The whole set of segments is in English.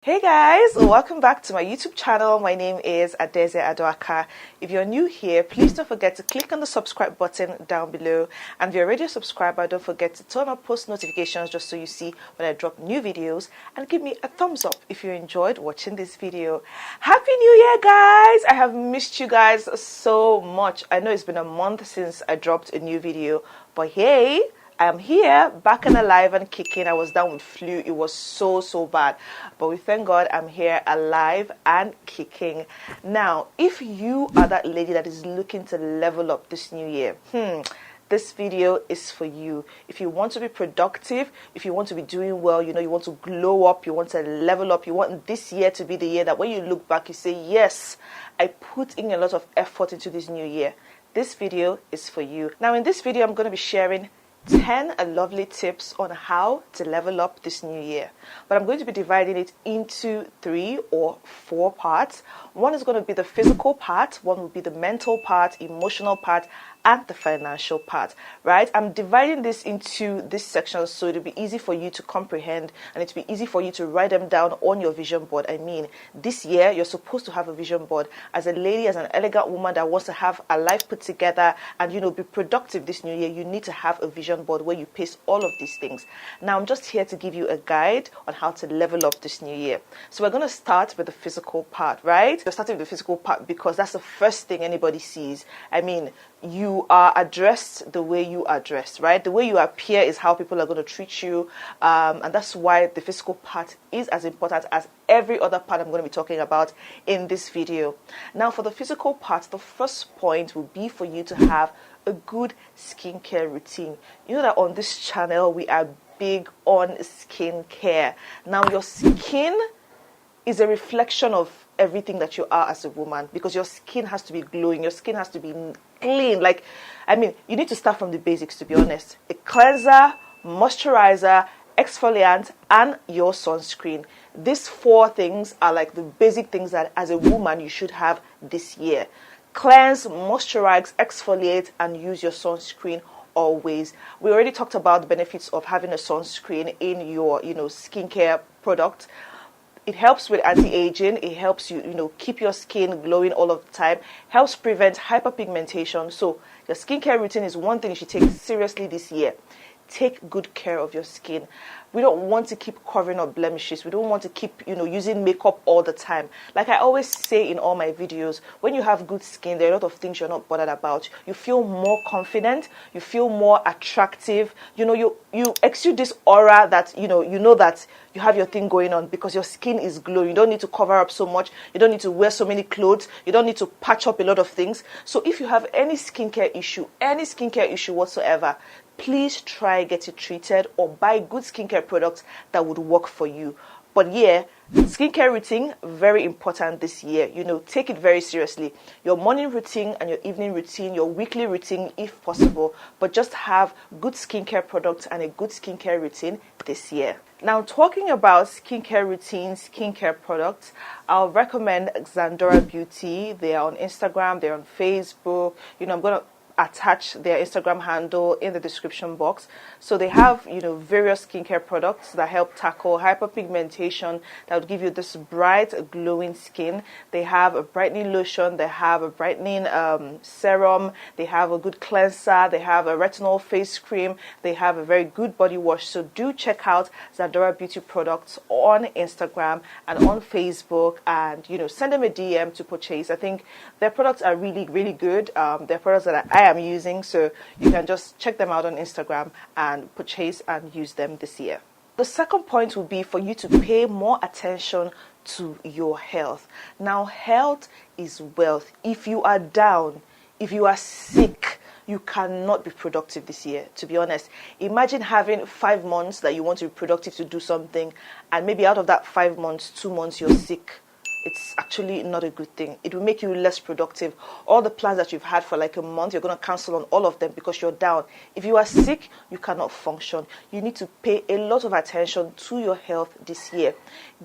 Hey guys, welcome back to my YouTube channel. My name is Adeze Adoaka. If you're new here, please don't forget to click on the subscribe button down below. And if you're already a subscriber, don't forget to turn on post notifications just so you see when I drop new videos. And give me a thumbs up if you enjoyed watching this video. Happy New Year, guys! I have missed you guys so much. I know it's been a month since I dropped a new video, but hey, I'm here, back and alive and kicking. I was down with flu. It was so bad. But we thank God I'm here alive and kicking. Now, if you are that lady that is looking to level up this new year, this video is for you. If you want to be productive, if you want to be doing well, you want to glow up, you want to level up, you want this year to be the year that when you look back, you say, yes, I put in a lot of effort into this new year. This video is for you. Now, in this video, I'm going to be sharing 10 lovely tips on how to level up this new year. But I'm going to be dividing it into 3 or 4 parts. One is going to be the physical part, one will be the mental part, emotional part, and the financial part, right? I'm dividing this into this section so it'll be easy for you to comprehend and it'll be easy for you to write them down on your vision board. I mean, this year you're supposed to have a vision board. As a lady, as an elegant woman that wants to have a life put together and be productive this new year, you need to have a vision board where you paste all of these things. Now, I'm just here to give you a guide on how to level up this new year. So we're going to start with the physical part, right? We're starting with the physical part because that's the first thing anybody sees. I mean, you are addressed the way you are dressed, right? The way you appear is how people are going to treat you. And that's why the physical part is as important as every other part I'm going to be talking about in this video. Now, for the physical part, the first point will be for you to have a good skincare routine. You know that on this channel, we are big on skincare. Now, your skin is a reflection of everything that you are as a woman, because your skin has to be glowing, your skin has to be clean. You need to start from the basics, to be honest. A cleanser, moisturizer, exfoliant, and your sunscreen. These 4 things are like the basic things that as a woman you should have this year. Cleanse, moisturize, exfoliate, and use your sunscreen always. We already talked about the benefits of having a sunscreen in your skincare product. It helps with anti-aging. It helps you, keep your skin glowing all of the time. Helps prevent hyperpigmentation. So your skincare routine is one thing you should take seriously this year. Take good care of your skin. We don't want to keep covering up blemishes. We don't want to keep, using makeup all the time. Like I always say in all my videos, when you have good skin, there are a lot of things you're not bothered about. You feel more confident. You feel more attractive. You exude this aura that, you know that you have your thing going on because your skin is glowing. You don't need to cover up so much. You don't need to wear so many clothes. You don't need to patch up a lot of things. So if you have any skincare issue whatsoever, please try get it treated or buy good skincare products that would work for you. But yeah, skincare routine, very important this year. Take it very seriously. Your morning routine and your evening routine, your weekly routine if possible, but just have good skincare products and a good skincare routine this year. Now, talking about skincare routines, skincare products, I'll recommend Xandora Beauty. They are on Instagram, they're on Facebook. I'm going to attach their Instagram handle in the description box. So they have, various skincare products that help tackle hyperpigmentation, that would give you this bright, glowing skin. They have a brightening lotion, they have a brightening serum, they have a good cleanser, they have a retinol face cream, they have a very good body wash. So do check out Xandora Beauty products on Instagram and on Facebook, and send them a DM to purchase. I think their products are really, really good. They're products that I am using, so you can just check them out on Instagram and purchase and use them this year. The second point will be for you to pay more attention to your health. Now, health is wealth. If you are down, if you are sick, you cannot be productive this year, to be honest. Imagine having 5 months that you want to be productive to do something, and maybe out of that 5 months, 2 months you're sick. It's actually not a good thing. It will make you less productive. All the plans that you've had for like a month, you're going to cancel on all of them because you're down. If you are sick, you cannot function. You need to pay a lot of attention to your health this year.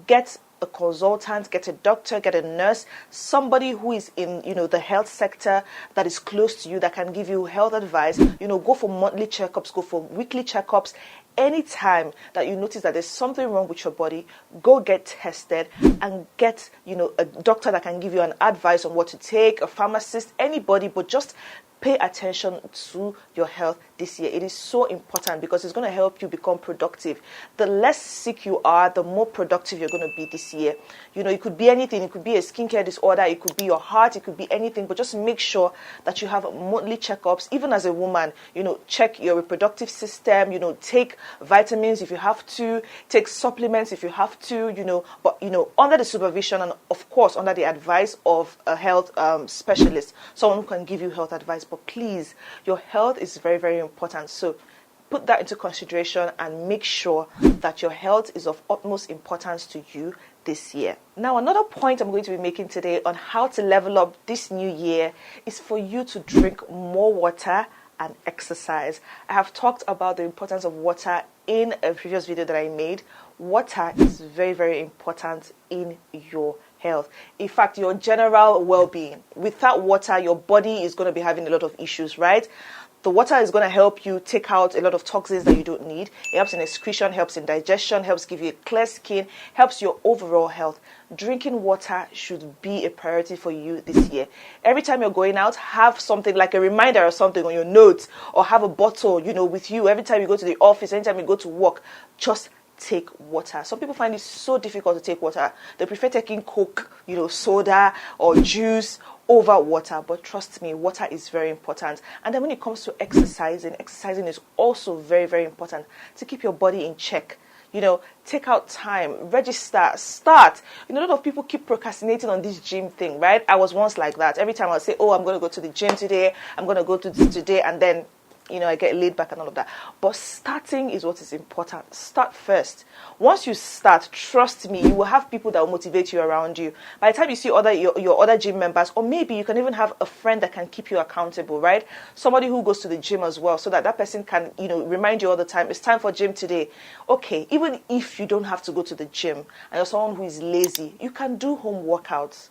Get a consultant, get a doctor, get a nurse, somebody who is in, the health sector that is close to you that can give you health advice. Go for monthly checkups, go for weekly checkups. anytime that you notice that there's something wrong with your body, go get tested and get, a doctor that can give you an advice on what to take, a pharmacist, anybody, but just pay attention to your health this year. It is so important because it's going to help you become productive. The less sick you are, the more productive you're going to be this year. It could be anything. It could be a skincare disorder. It could be your heart. It could be anything. But just make sure that you have monthly checkups. Even as a woman, check your reproductive system. Take vitamins if you have to. Take supplements if you have to. But under the supervision and of course under the advice of a health specialist, someone who can give you health advice. But please, your health is very, very important. So put that into consideration and make sure that your health is of utmost importance to you this year. Now, another point I'm going to be making today on how to level up this new year is for you to drink more water and exercise. I have talked about the importance of water in a previous video that I made. Water is very, very important in your health. In fact, your general well-being. Without water, your body is going to be having a lot of issues, right? The water is going to help you take out a lot of toxins that you don't need. It helps in excretion, helps in digestion, helps give you a clear skin, helps your overall health. Drinking water should be a priority for you this year. Every time you're going out, have something like a reminder or something on your notes, or have a bottle, with you. Every time you go to the office, anytime you go to work, just take water. Some people find it so difficult to take water. They prefer taking Coke, soda or juice over water. But trust me, water is very important. And then when it comes to exercising is also very, very important to keep your body in check. Take out time, register, start. A lot of people keep procrastinating on this gym thing, right? I was once like that. Every time I say, I'm going to go to the gym today, I'm going to go to this today, and then I get laid back and all of that. But starting is what is important. Start first. Once you start, trust me, you will have people that will motivate you around you. By the time you see your other gym members, or maybe you can even have a friend that can keep you accountable, right? Somebody who goes to the gym as well, so that person can, remind you all the time, it's time for gym today. Okay, even if you don't have to go to the gym and you're someone who is lazy, you can do home workouts.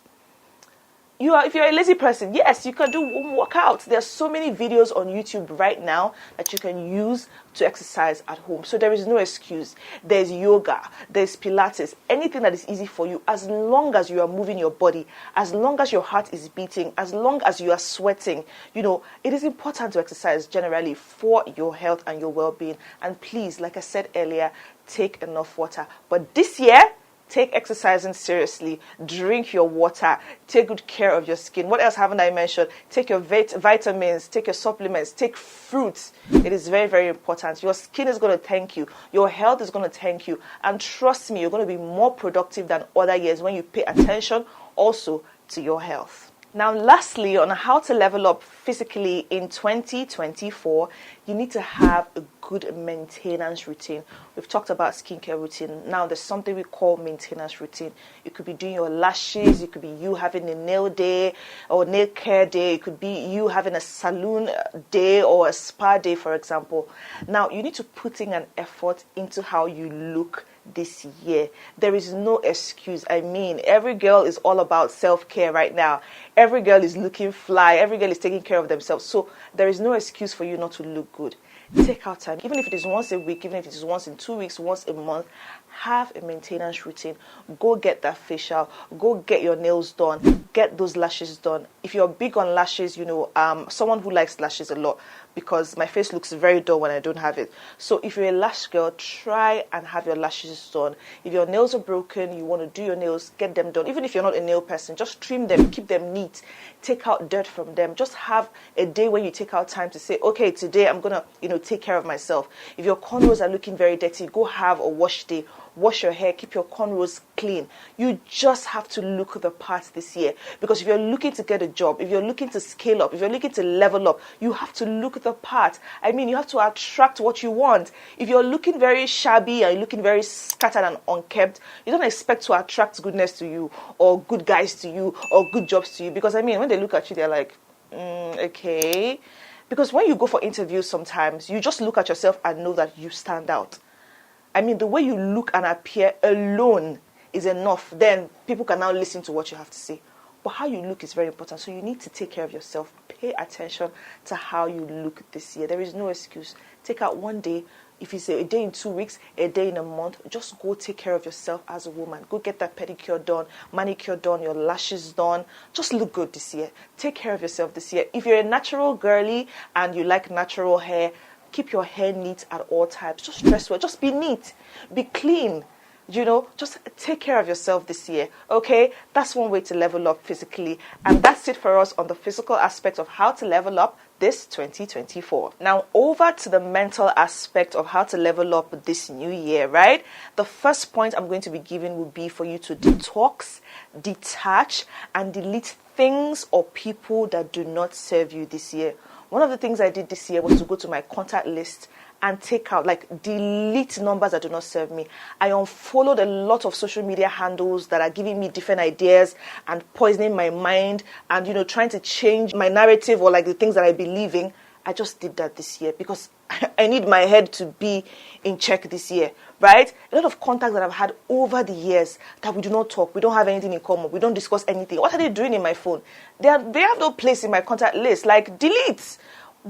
If you're a lazy person, yes, you can do home workouts. There's so many videos on YouTube right now that you can use to exercise at home. So there is no excuse. There's yoga, there's Pilates, anything that is easy for you, as long as you are moving your body, as long as your heart is beating, as long as you are sweating. It is important to exercise generally for your health and your well-being. And please, like I said earlier, take enough water. But this year, take exercising seriously. Drink your water. Take good care of your skin. What else haven't I mentioned? Take your vitamins. Take your supplements. Take fruits. It is very, very important. Your skin is going to thank you. Your health is going to thank you. And trust me, you're going to be more productive than other years when you pay attention also to your health. Now, lastly, on how to level up physically in 2024, you need to have a good maintenance routine. We've talked about skincare routine. Now, there's something we call maintenance routine. It could be doing your lashes. It could be you having a nail day or nail care day. It could be you having a salon day or a spa day, for example. Now, you need to put in an effort into how you look this year. There is no excuse. I mean, every girl is all about self-care right now. Every girl is looking fly. Every girl is taking care of themselves. So there is no excuse for you not to look good. Take out time, even if it is once a week, even if it is once in 2 weeks, once a month. Have a maintenance routine. Go get that facial. Go get your nails done. Get those lashes done. If you're big on lashes, someone who likes lashes a lot, because my face looks very dull when I don't have it. So if you're a lash girl, try and have your lashes done. If your nails are broken, you want to do your nails, get them done. Even if you're not a nail person, just trim them, keep them neat, take out dirt from them. Just have a day when you take out time to say, okay, today I'm going to, take care of myself. If your cornrows are looking very dirty, go have a wash day. Wash your hair, keep your cornrows clean. You just have to look the part this year. Because if you're looking to get a job, if you're looking to scale up, if you're looking to level up, you have to look the part. I mean, you have to attract what you want. If you're looking very shabby and you're looking very scattered and unkempt, you don't expect to attract goodness to you, or good guys to you, or good jobs to you. Because I mean, when they look at you, they're like, okay. Because when you go for interviews sometimes, you just look at yourself and know that you stand out. I mean, the way you look and appear alone is enough. Then people can now listen to what you have to say. But how you look is very important. So you need to take care of yourself. Pay attention to how you look this year. There is no excuse. Take out one day. if it's a day in 2 weeks, a day in a month, just go take care of yourself as a woman. Go get that pedicure done, manicure done, your lashes done. Just look good this year. Take care of yourself this year. If you're a natural girly and you like natural hair, keep your hair neat at all times. Just dress well. Just be neat. Be clean. Just take care of yourself this year, okay? That's one way to level up physically. And that's it for us on the physical aspect of how to level up this 2024. Now, over to the mental aspect of how to level up this new year, right? The first point I'm going to be giving will be for you to detox, detach, and delete things or people that do not serve you this year. One of the things I did this year was to go to my contact list and take out, delete numbers that do not serve me. I unfollowed a lot of social media handles that are giving me different ideas and poisoning my mind and, trying to change my narrative or the things that I believe in. I just did that this year because I need my head to be in check this year, right? A lot of contacts that I've had over the years that we do not talk. We don't have anything in common. We don't discuss anything. What are they doing in my phone? They have no place in my contact list.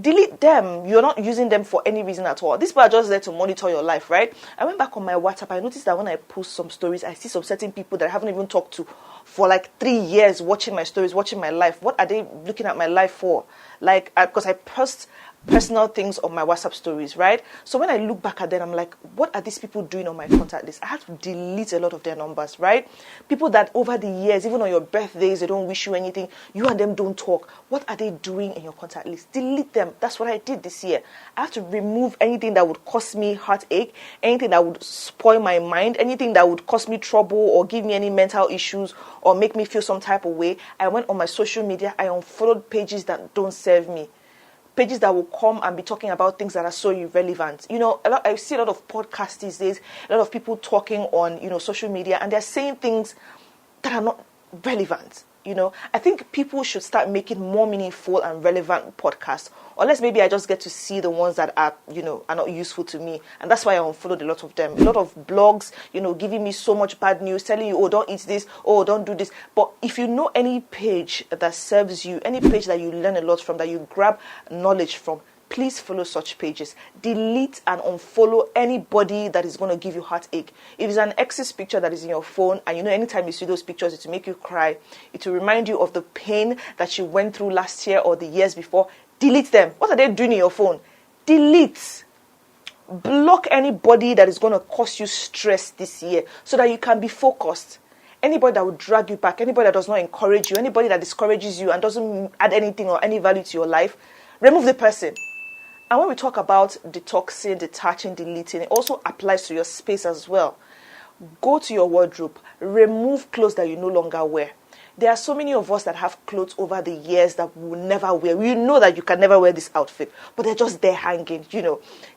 Delete them. You're not using them for any reason at all. These people are just there to monitor your life, right? I went back on my WhatsApp. I noticed that when I post some stories, I see some certain people that I haven't even talked to for 3 years watching my stories, watching my life. What are they looking at my life for? Because I post personal things on my WhatsApp stories, right? So when I look back at them, I'm like, what are these people doing on my contact list? I had to delete a lot of their numbers, right? People that over the years, even on your birthdays, they don't wish you anything. You and them don't talk. What are they doing in your contact list? Delete them. That's what I did this year. I have to remove anything that would cause me heartache, anything that would spoil my mind, anything that would cause me trouble or give me any mental issues or make me feel some type of way. I went on my social media. I unfollowed pages that don't serve me. Pages that will come and be talking about things that are so irrelevant. I see a lot of podcasts these days, a lot of people talking on, social media, and they're saying things that are not relevant. I think people should start making more meaningful and relevant podcasts. Unless maybe I just get to see the ones that are not useful to me. And that's why I unfollowed a lot of them. A lot of blogs, giving me so much bad news, telling you, oh, don't eat this, oh, don't do this. But if you know any page that serves you, any page that you learn a lot from, that you grab knowledge from, please follow such pages. Delete and unfollow anybody that is going to give you heartache. If it's an ex's picture that is in your phone, and anytime you see those pictures, it will make you cry. It will remind you of the pain that you went through last year or the years before. Delete them. What are they doing in your phone? Delete. Block anybody that is going to cause you stress this year so that you can be focused. Anybody that will drag you back, anybody that does not encourage you, anybody that discourages you and doesn't add anything or any value to your life, remove the person. And when we talk about detoxing, detaching, deleting, it also applies to your space as well. Go to your wardrobe, remove clothes that you no longer wear. There are so many of us that have clothes over the years that we will never wear. You know that you can never wear this outfit, but they're just there hanging,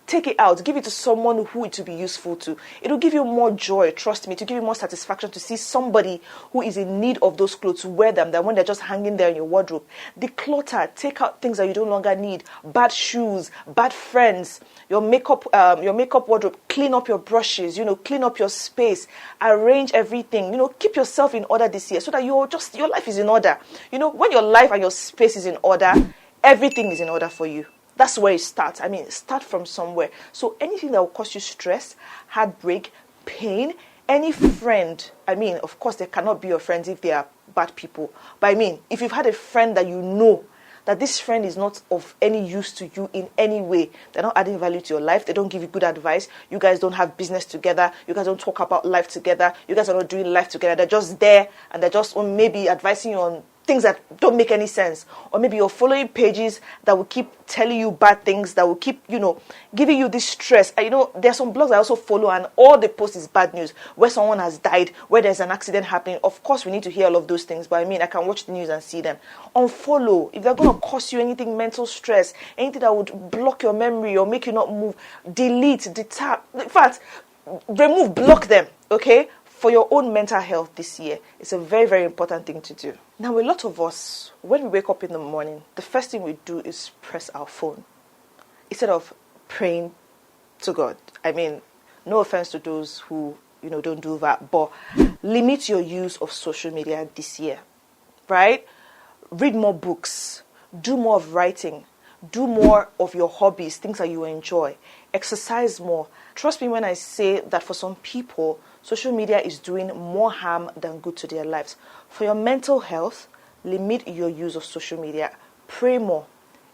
Take it out. Give it to someone who it will be useful to. It will give you more joy, trust me, to give you more satisfaction to see somebody who is in need of those clothes to wear them than when they're just hanging there in your wardrobe. Declutter. Take out things that you no longer need. Bad shoes, bad friends, your makeup wardrobe. Clean up your brushes, clean up your space. Arrange everything. Keep yourself in order this year so that your life is in order. When your life and your space is in order, everything is in order for you. That's where it starts. Start from somewhere. So anything that will cause you stress, heartbreak, pain, any friend, of course, they cannot be your friends if they are bad people. But if you've had a friend that you know that this friend is not of any use to you in any way, they're not adding value to your life, they don't give you good advice, you guys don't have business together, you guys don't talk about life together, you guys are not doing life together, they're just there and they're just maybe advising you on things that don't make any sense, or maybe you're following pages that will keep telling you bad things, that will keep, giving you this stress. There are some blogs I also follow, and all they post is bad news, where someone has died, where there's an accident happening. Of course, we need to hear all of those things, but I can watch the news and see them. Unfollow. If they're going to cause you anything, mental stress, anything that would block your memory or make you not move, delete, detach. In fact, remove, block them, okay? For your own mental health this year, it's a very, very important thing to do. Now, a lot of us, when we wake up in the morning, the first thing we do is press our phone instead of praying to God. No offense to those who, don't do that, but limit your use of social media this year, right? Read more books, do more of writing, do more of your hobbies, things that you enjoy. Exercise more. Trust me when I say that for some people, social media is doing more harm than good to their lives. For your mental health, limit your use of social media. Pray more,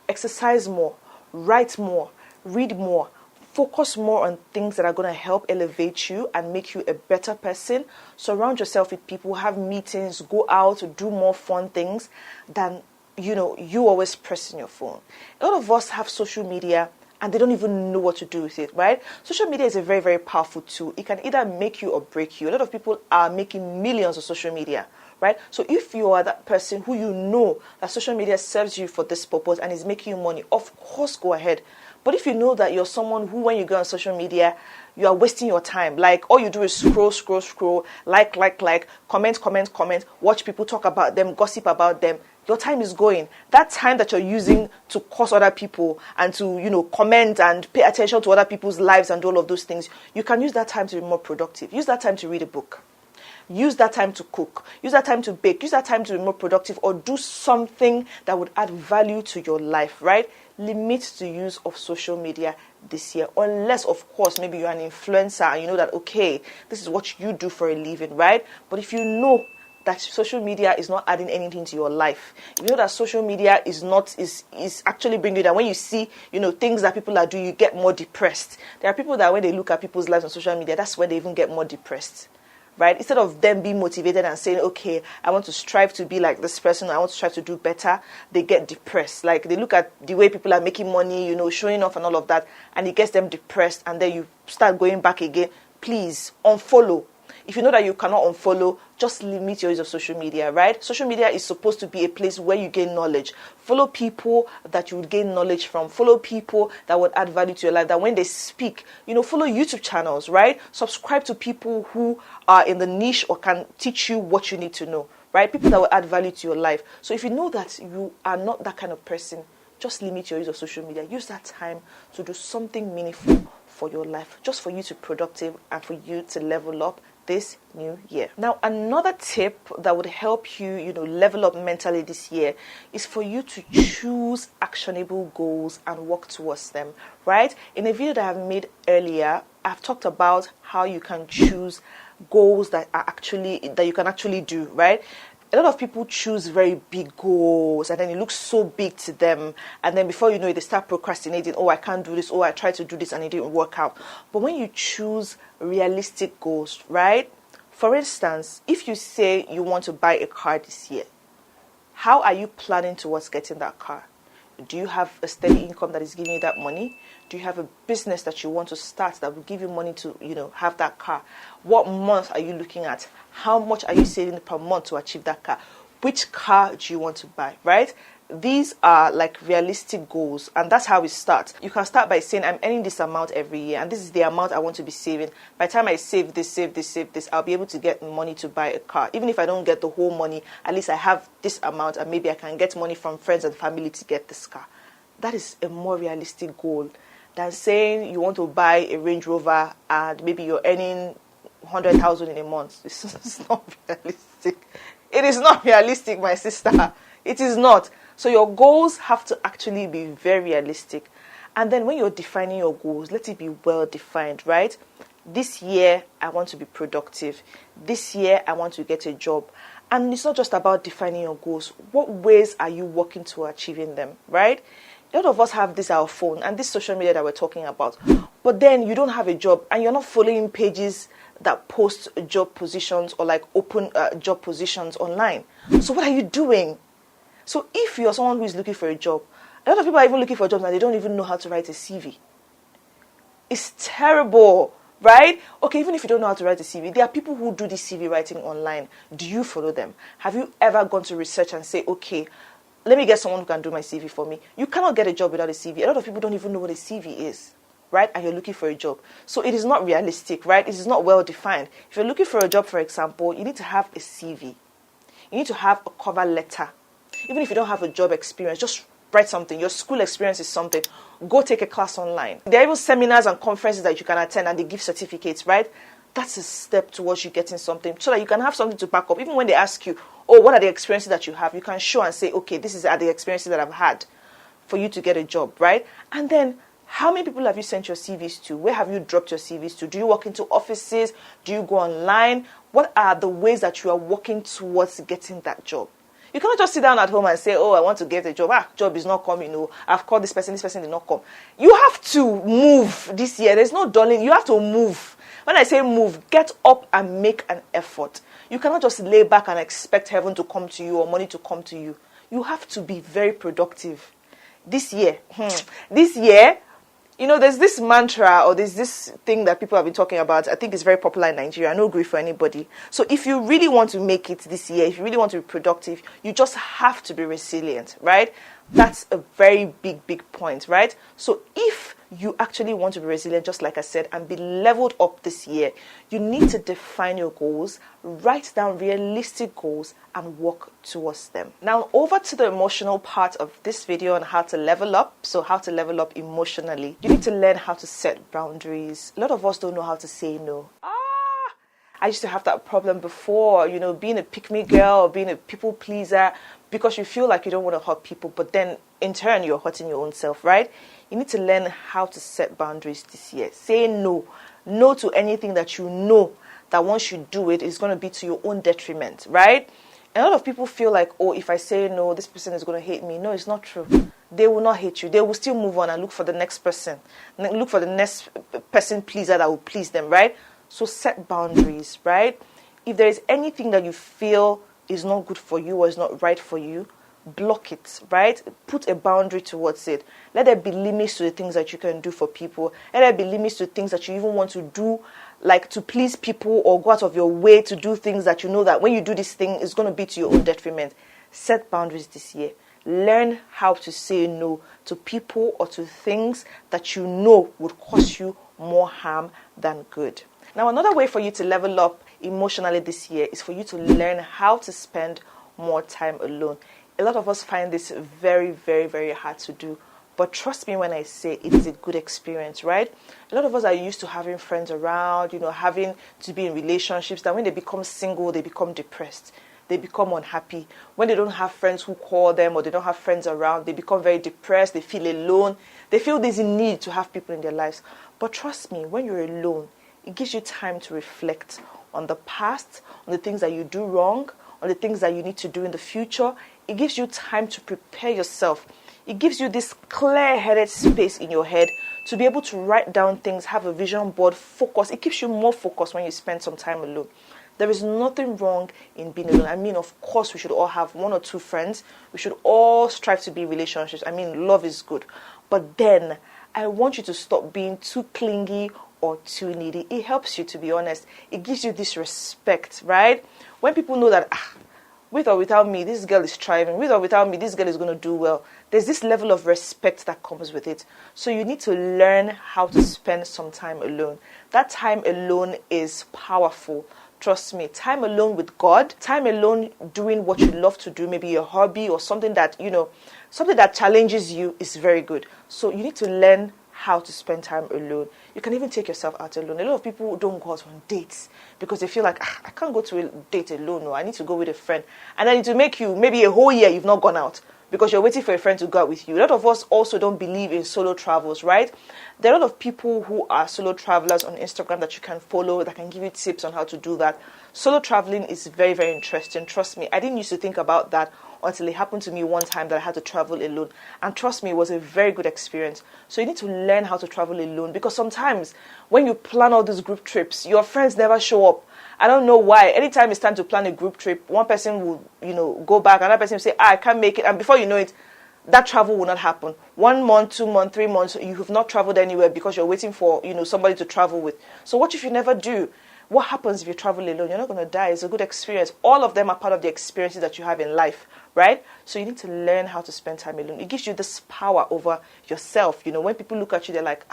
exercise more, write more, read more, focus more on things that are going to help elevate you and make you a better person. Surround yourself with people, have meetings, go out, do more fun things than, you always pressing your phone. A lot of us have social media and they don't even know what to do with it, right? Social media is a very, very powerful tool. It can either make you or break you. A lot of people are making millions of social media, right? So if you are that person who you know that social media serves you for this purpose and is making you money, of course, go ahead. But if you know that you're someone who, when you go on social media, you are wasting your time. Like, all you do is scroll, like, comment, watch people talk about them, gossip about them. Your time is going. That time that you're using to curse other people and to, comment and pay attention to other people's lives and all of those things, you can use that time to be more productive. Use that time to read a book. Use that time to cook. Use that time to bake. Use that time to be more productive or do something that would add value to your life, right? Limit the use of social media this year. Unless, of course, maybe you're an influencer and you know that, okay, this is what you do for a living, right? But if you know that social media is not adding anything to your life, if you know that social media is actually bringing you that when you see, things that people are doing, you get more depressed. There are people that when they look at people's lives on social media, that's when they even get more depressed. Right? Instead of them being motivated and saying, okay, I want to strive to be like this person, I want to strive to do better, they get depressed. Like, they look at the way people are making money, showing off and all of that, and it gets them depressed, and then you start going back again. Please, unfollow. If you know that you cannot unfollow, just limit your use of social media, right? Social media is supposed to be a place where you gain knowledge. Follow people that you would gain knowledge from. Follow people that would add value to your life, that when they speak, follow YouTube channels, right? Subscribe to people who are in the niche or can teach you what you need to know, right? People that will add value to your life. So if you know that you are not that kind of person, just limit your use of social media. Use that time to do something meaningful for your life, just for you to be productive and for you to level up this new year. Now, another tip that would help you, level up mentally this year is for you to choose actionable goals and work towards them, right? In a video that I've made earlier, I've talked about how you can choose goals that you can actually do, right? A lot of people choose very big goals and then it looks so big to them. And then before you know it, they start procrastinating. Oh, I can't do this. Oh, I tried to do this and it didn't work out. But when you choose realistic goals, right? For instance, if you say you want to buy a car this year, how are you planning towards getting that car? Do you have a steady income that is giving you that money? Do you have a business that you want to start that will give you money to, have that car? What month are you looking at? How much are you saving per month to achieve that car? Which car do you want to buy, right? These are like realistic goals, and that's how we start. You can start by saying, I'm earning this amount every year, and this is the amount I want to be saving. By the time I save this, I'll be able to get money to buy a car. Even if I don't get the whole money, at least I have this amount, and maybe I can get money from friends and family to get this car. That is a more realistic goal than saying you want to buy a Range Rover and maybe you're earning 100,000 in a month. It's not realistic. It is not realistic, my sister. It is not. So your goals have to actually be very realistic. And then when you're defining your goals, let it be well defined, right? This year, I want to be productive. This year, I want to get a job. And it's not just about defining your goals. What ways are you working to achieving them, right? A lot of us have this our phone and this social media that we're talking about. But then you don't have a job and you're not following pages that post job positions or like open job positions online. So what are you doing? So if you're someone who is looking for a job, a lot of people are even looking for jobs and they don't even know how to write a CV. It's terrible, right? Okay, even if you don't know how to write a CV, there are people who do this CV writing online. Do you follow them? Have you ever gone to research and say, okay, let me get someone who can do my CV for me? You cannot get a job without a CV. A lot of people don't even know what a CV is, right? And you're looking for a job. So it is not realistic, right? It is not well defined. If you're looking for a job, for example, you need to have a CV. You need to have a cover letter. Even if you don't have a job experience, just write something. Your school experience is something. Go take a class online. There are even seminars and conferences that you can attend and they give certificates, right? That's a step towards you getting something so that you can have something to back up. Even when they ask you, oh, what are the experiences that you have? You can show and say, okay, this is the experiences that I've had for you to get a job, right? And then How many people have you sent your CVs to? Where have you dropped your CVs to? Do you walk into offices? Do you go online? What are the ways that you are working towards getting that job? You cannot just sit down at home and say, oh, I want to get a job. Job is not coming. No, I've called this person did not come. You have to move this year. There's no dulling. You have to move. When I say move, get up and make an effort. You cannot just lay back and expect heaven to come to you or money to come to you. You have to be very productive. This year, there's this mantra or there's this thing that people have been talking about. I think it's very popular in Nigeria. No grief for anybody. So if you really want to make it this year, if you really want to be productive, you just have to be resilient, right? That's a very big point, right? So if you actually want to be resilient, just like I said, and be leveled up this year, you need to define your goals, write down realistic goals, and work towards them. Now, over to the emotional part of this video on how to level up. So how to level up emotionally. You need to learn how to set boundaries. A lot of us don't know how to say no. I used to have that problem before, being a pick-me girl or being a people pleaser, because you feel like you don't want to hurt people, but then in turn you're hurting your own self, right? You need to learn how to set boundaries this year. Say no. No to anything that you know that once you do it, it's going to be to your own detriment, right? And a lot of people feel like, oh, if I say no, this person is going to hate me. No, it's not true. They will not hate you. They will still move on and look for the next person. Look for the next person pleaser that will please them, right? So set boundaries, right? If there is anything that you feel is not good for you or is not right for you, block it, right? Put a boundary towards it. Let there be limits to the things that you can do for people. Let there be limits to things that you even want to do, like to please people or go out of your way to do things that you know that when you do this thing, it's going to be to your own detriment. Set boundaries this year. Learn how to say no to people or to things that you know would cause you more harm than good. Now, another way for you to level up emotionally this year is for you to learn how to spend more time alone. A lot of us find this very, very, very hard to do. But trust me when I say it is a good experience, right? A lot of us are used to having friends around, having to be in relationships, that when they become single, they become depressed. They become unhappy. When they don't have friends who call them or they don't have friends around, they become very depressed. They feel alone. They feel there's a need to have people in their lives. But trust me, when you're alone, it gives you time to reflect on the past, on the things that you do wrong, on the things that you need to do in the future. It gives you time to prepare yourself. It gives you this clear-headed space in your head to be able to write down things, have a vision board, focus. It keeps you more focused when you spend some time alone. There is nothing wrong in being alone. I mean, of course, we should all have one or two friends. We should all strive to be in relationships. I mean, love is good. But then, I want you to stop being too clingy or too needy. It helps you, to be honest. It gives you this respect, right? When people know that, with or without me, this girl is thriving. With or without me, this girl is going to do well. There's this level of respect that comes with it. So you need to learn how to spend some time alone. That time alone is powerful. Trust me, time alone with God, time alone doing what you love to do, maybe a hobby or something that, something that challenges you is very good. So you need to learn how to spend time alone. You can even take yourself out alone. A lot of people don't go out on dates because they feel like, I can't go to a date alone. No, I need to go with a friend. And then it will make you, maybe a whole year you've not gone out because you're waiting for a friend to go out with you. A lot of us also don't believe in solo travels, right? There are a lot of people who are solo travelers on Instagram that you can follow that can give you tips on how to do that. Solo traveling is very, very interesting. Trust me, I didn't used to think about that until it happened to me one time that I had to travel alone. And trust me, it was a very good experience. So you need to learn how to travel alone, because sometimes when you plan all these group trips, your friends never show up. I don't know why. Anytime it's time to plan a group trip, one person will, go back, another person will say, I can't make it. And before you know it, that travel will not happen. 1 month, 2 months, 3 months, you have not traveled anywhere because you're waiting for, somebody to travel with. So what if you never do? What happens if you travel alone? You're not going to die. It's a good experience. All of them are part of the experiences that you have in life, right? So you need to learn how to spend time alone. It gives you this power over yourself. When people look at you, they're like,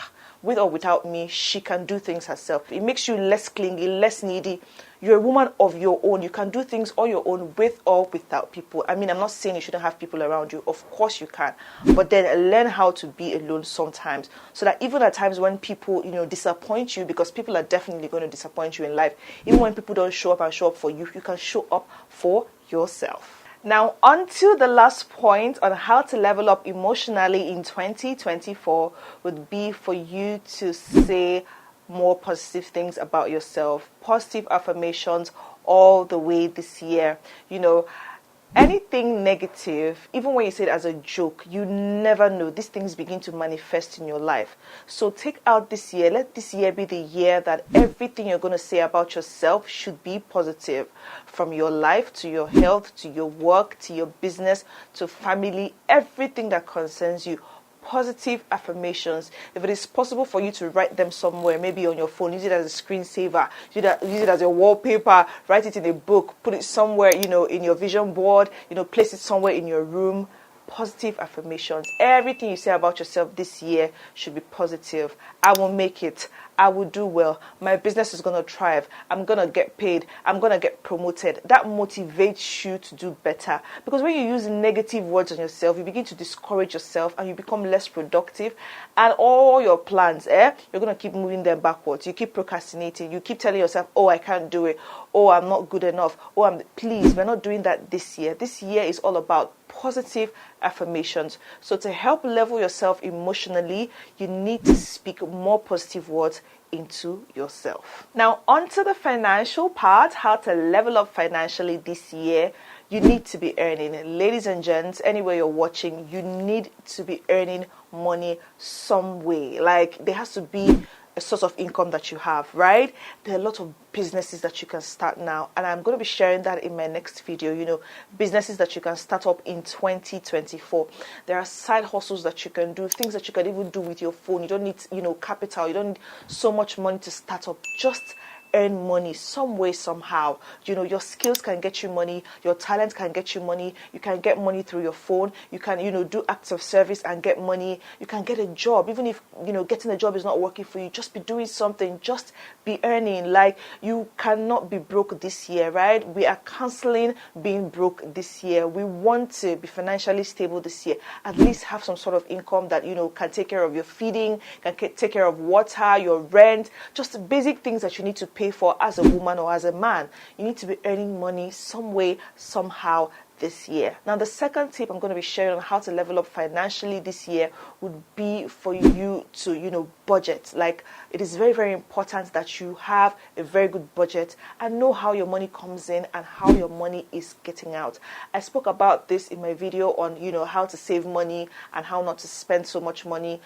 with or without me, she can do things herself. It makes you less clingy, less needy. You're a woman of your own. You can do things on your own with or without people. I mean, I'm not saying you shouldn't have people around you. Of course you can. But then learn how to be alone sometimes. So that even at times when people, disappoint you, because people are definitely going to disappoint you in life. Even when people don't show up and show up for you, you can show up for yourself. Now, on to the last point on how to level up emotionally in 2024 would be for you to say more positive things about yourself, positive affirmations all the way this year. Anything negative, even when you say it as a joke, you never know. These things begin to manifest in your life. So take out this year. Let this year be the year that everything you're going to say about yourself should be positive. From your life to your health, to your work, to your business, to family, everything that concerns you. Positive affirmations. If it is possible for you to write them somewhere, maybe on your phone, use it as a screensaver, use it as your wallpaper, write it in a book, put it somewhere, in your vision board, place it somewhere in your room. Positive affirmations. Everything you say about yourself this year should be positive. I will make it. I will do well. My business is going to thrive. I'm going to get paid. I'm going to get promoted. That motivates you to do better. Because when you use negative words on yourself, you begin to discourage yourself and you become less productive. And all your plans, you're going to keep moving them backwards. You keep procrastinating. You keep telling yourself, oh, I can't do it. Oh, I'm not good enough. Please, we're not doing that this year. This year is all about positive affirmations. So to help level yourself emotionally, you need to speak more positive words into yourself. Now, onto the financial part, how to level up financially this year. You need to be earning. Ladies and gents, anywhere you're watching, you need to be earning money some way. Like, there has to be a source of income that you have, right? There are a lot of businesses that you can start now, and I'm going to be sharing that in my next video. Businesses that you can start up in 2024. There are side hustles that you can do, things that you can even do with your phone. You don't need capital. You don't need so much money to start up. Just earn money some way, somehow. Your skills can get you money, your talent can get you money, you can get money through your phone, you can do acts of service and get money, you can get a job. Even if getting a job is not working for you, just be doing something, just be earning. Like, you cannot be broke this year, right? We are canceling being broke this year. We want to be financially stable this year, at least have some sort of income that can take care of your feeding, can take care of water, your rent, just basic things that you need to pay for as a woman or as a man. You need to be earning money some way, somehow this year. Now, the second tip I'm going to be sharing on how to level up financially this year would be for you to, budget. Like, it is very, very important that you have a very good budget and know how your money comes in and how your money is getting out. I spoke about this in my video on, how to save money and how not to spend so much money.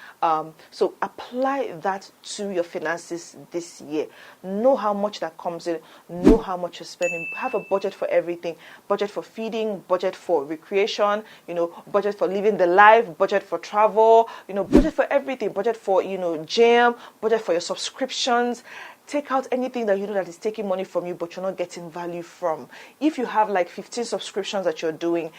So apply that to your finances this year. Know how much that comes in. Know how much you're spending. Have a budget for everything. Budget for feeding, budget for recreation, budget for living the life, budget for travel, budget for everything, budget for, gym, budget for your subscriptions. Take out anything that that is taking money from you, but you're not getting value from. If you have like 15 subscriptions that you're doing,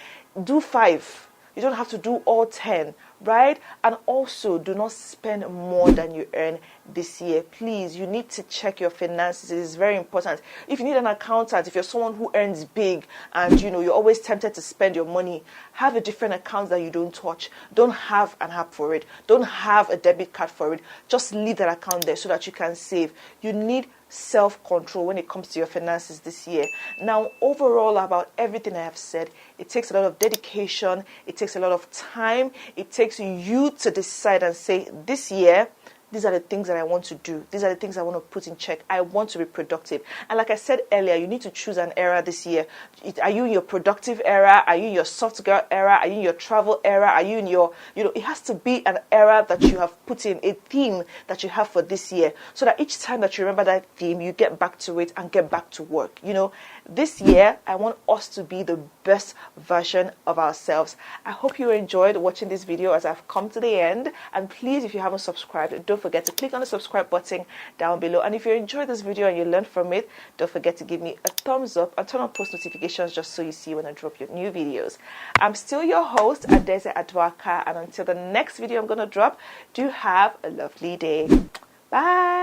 do 5. You don't have to do all 10, right? And also, do not spend more than you earn this year. Please, you need to check your finances. It is very important. If you need an accountant, if you're someone who earns big and, you're always tempted to spend your money, have a different account that you don't touch. Don't have an app for it. Don't have a debit card for it. Just leave that account there so that you can save. You need self-control when it comes to your finances this year. Now, overall, about everything I have said, it takes a lot of dedication, it takes a lot of time, it takes you to decide and say, this year, these are the things that I want to do. These are the things I want to put in check. I want to be productive. And like I said earlier, you need to choose an era this year. Are you in your productive era? Are you in your soft girl era? Are you in your travel era? Are you in your, it has to be an era that you have put in, a theme that you have for this year. So that each time that you remember that theme, you get back to it and get back to work. This year, I want us to be the best version of ourselves. I hope you enjoyed watching this video as I've come to the end. And please, if you haven't subscribed, don't forget to click on the subscribe button down below. And if you enjoyed this video and you learned from it, don't forget to give me a thumbs up and turn on post notifications just so you see when I drop your new videos. I'm still your host, Adeze Aduaka, and until the next video I'm going to drop, do have a lovely day. Bye.